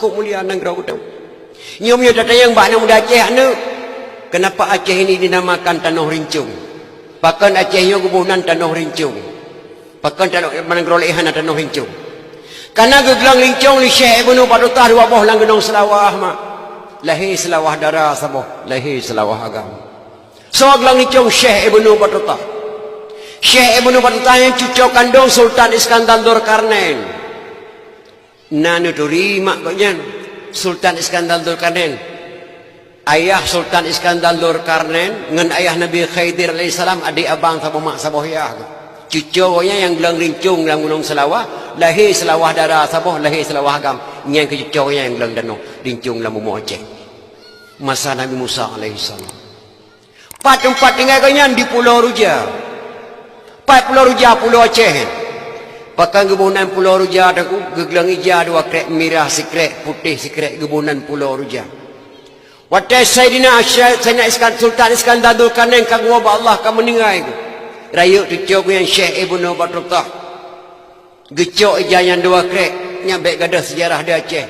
cukup mulia nang grau tau. Nyom datang yang bak nang muda Aceh anu. Kenapa Aceh ini dinamakan Tanah Rincung? Pakan Aceh yo gubunan Tanah Rincung. Pakan tanah mana gerolehan Tanah Rincung. Karena geglang lincung li Syekh Ibnu Battutah dua boh lang gunung Selawah mak. Lahir Selawah darah saboh, lahir Selawah agama. So geglang lincung Syekh Ibnu Battutah. Syekh Ibnu Battutah yang cucu kandung Sultan Iskandar Dzulkarnain. Nanu turi mak koknya Sultan Iskandar Dzulkarnain. Ayah Sultan Iskandar Dzulkarnain ngan ayah Nabi Khidir alaihissalam adik abang sama mak saboh ya. Cucunya yang gelang rincung dalam gunung Selawah, lahir Selawah darah saboh, lahir Selawah agam. Yang cucunya yang gelang danau rincung dalam bumi Aceh. Masa Nabi Musa alaihissalam. Tempat tinggal kanya di Pulau Ruja. Pulau Ruja, Pulau Aceh. Pakai gebunan Pulau Ruja aku gegelang ija dua krek merah sikrek putih sikrek gebunan Pulau Ruja. Waktu Sayyidina Sultan Iskandar Dzulkarnain kagum Allah kamu meninggal itu. Rayu cucu yang Syekh Ibnu Battutah. Gecok ija yang dua krek nyampe gadah sejarah di Aceh.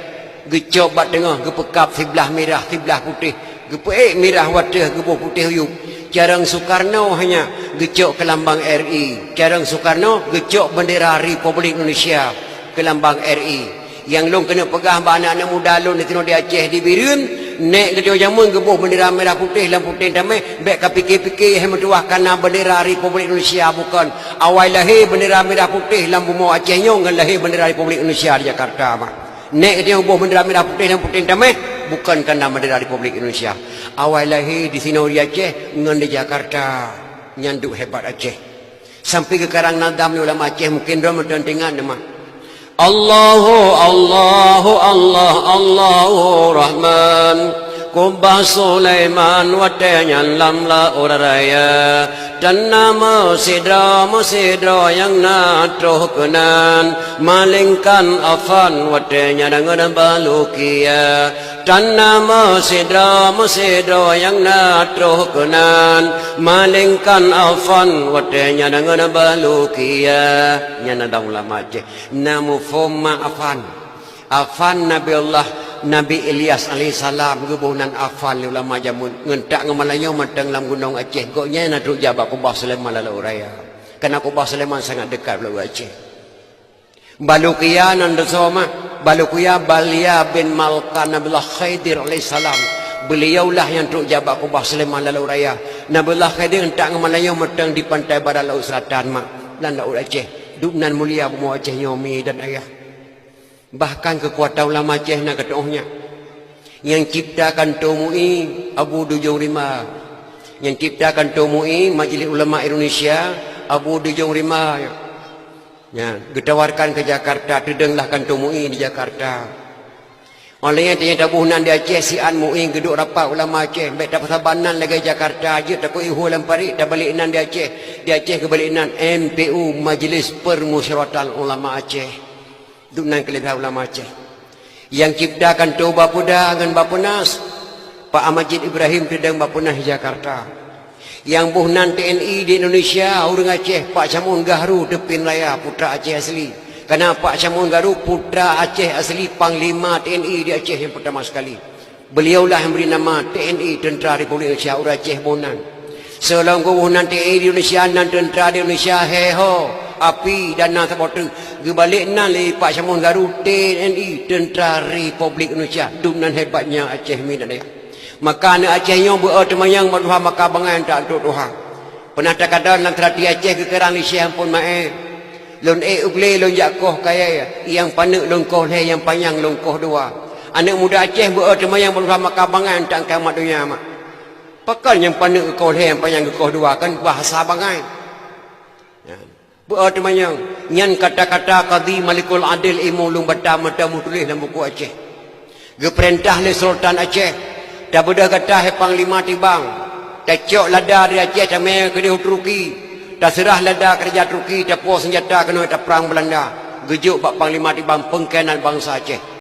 Gecok bat tengah gepekap sebelah merah sebelah putih. Gepek merah wadah gebuh putih huyuk. Jarang Soekarno hanya gecok ke lambang RI. Jarang Soekarno gecok bendera Republik Indonesia ke lambang RI. Yang long kena pegah anak-anak muda long di tino di Aceh di Birun. Nek gecok jamun gebuh bendera merah putih dan putih damai. Bek ka fikir-fikir yang mentuahkan bendera Republik Indonesia bukan. Awal lahir bendera merah putih dalam bumi Aceh nyong dan lahir bendera Republik Indonesia di Jakarta mak. Nek dia gebuh bendera merah putih dan putih damai. Bukan kerana bendera Republik Indonesia. Awal lahir di sini di Aceh, ngan di Jakarta, nyanduk hebat Aceh. Sampai ke Karang Nadam ni ulama Aceh mungkin dia mendengar nama. Allahu Allahu Allah Allahu Rahman. Kubah Sulaiman watenya lamla uraraya. Dan nama sidra yang natruh kenan. Malingkan afan watenya dengan balukia. Dan nama sidra yang natruh kenan. Malingkan afan watenya dengan balukia. Nyana dah ulama Aceh. Namu fumma afan. Afan Nabi Allah Nabi Ilyas alaihissalam gebunan afan ulama jamun ngentak ngemalayau matang dalam gunung Aceh koknya nak duk jabak Kubah Sulaiman lalu raya kerana Kubah Sulaiman sangat dekat lalu Aceh. Baluqiyah nan dosoma Baluqiyah Balia bin Malkan Nabiullah Khidir alaihissalam beliaulah yang duk jabak Kubah Sulaiman lalu raya. Nabiullah Khidir ngentak ngemalayau matang di pantai barat laut selatan mak dan laut Aceh duknan mulia bumi Aceh nyomi dan ayah. Bahkan kekuatan ulama Aceh nak ketuhnya yang ciptakan Tomui Abu Dujung Rima, yang ciptakan Tomui Majlis Ulama Indonesia Abu Dujung Rima ya ditawarkan ke Jakarta terdenglahkan Tomui di Jakarta oleh yang tanya tabuhan di Aceh si an Mui geduk rapat ulama Aceh baik tak pasabanan lagi Jakarta aja tak ihu lampari tak balik nan di Aceh ke balik nan MPU Majlis Permusyawaratan Ulama Aceh. Dunan kelebihan ulama Aceh yang ciptakan tu Bapuda dengan Bapunas Pak Amajid Ibrahim Tidang Bapunas di Jakarta yang buhnan TNI di Indonesia orang Aceh Pak Samun Gahru Depin Raya putra Aceh asli kerana Pak Samun Gahru putra Aceh asli Panglima TNI di Aceh yang pertama sekali beliaulah yang beri nama TNI Tentera Republik Indonesia orang Aceh buhnan selangkau buhnan TNI di Indonesia dan Tentera di Indonesia heho api dan nang saboteng gebalik nan le Pak Samun Gahru TNI Tentera Republik Indonesia dunan hebatnya Aceh mi dan maka anak Aceh yang bertemayang maduha maka bangan tak untuk Tuhan pernah tak ada nan terati Aceh ke kerang li Syekh pun mae lon ugle lon jakoh kaya yang panek lon koh le yang panjang lon koh dua anak muda Aceh bertemayang maduha maka bangan tak kiamat dunia mak pakal yang panek koh le yang panjang koh dua kan bahasa bangan bertemayang nyan kata-kata Qadhi Malikul Adil imulung bata-mata tulis dalam buku Aceh geperintah le Sultan Aceh dah bedah kata he Panglima Tibang dah cok lada di Aceh tamai ke di Turki dah serah lada kerja Turki dah puas senjata kena perang Belanda gejuk bak Panglima Tibang pengkhianat bangsa Aceh